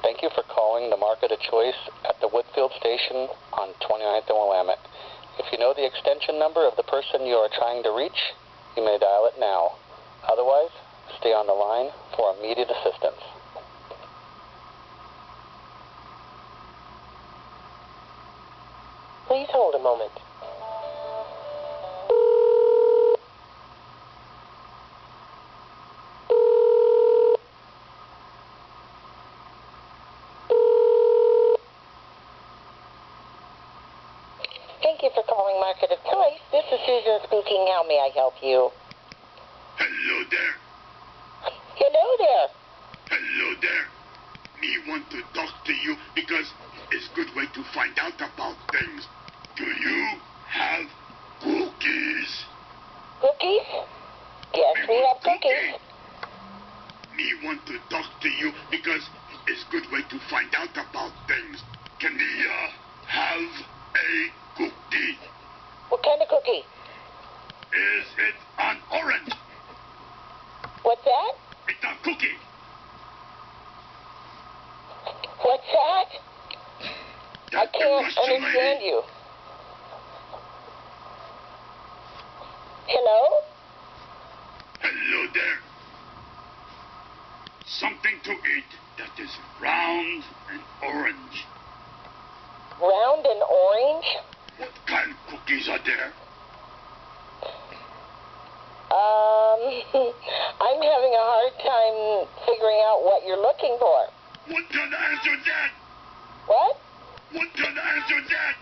Thank you for calling the Market of Choice at the Woodfield Station on 29th and Willamette. If you know the extension number of the person you are trying to reach, you may dial it now. Otherwise, stay on the line for immediate assistance. Please hold a moment. Thank you for calling Market of Choice. This is Susan speaking. How may I help you? Hello there. Hello there. Hello there. Me want to talk to you because it's good way to find out about things. Do you have cookies? Cookies? Yes, we have cookies. Me want to talk to you because it's good way to find out about things. Can we have a cookie? What kind of cookie? Is it an orange? What's that? It's a cookie. What's that? I That's the can't Russian understand lady. you. Hello? Hello there. Something to eat that is round and orange. Round and orange? What kind of cookies are there? I'm having a hard time figuring out what you're looking for. What kind of answer that? What? What kind of answer that?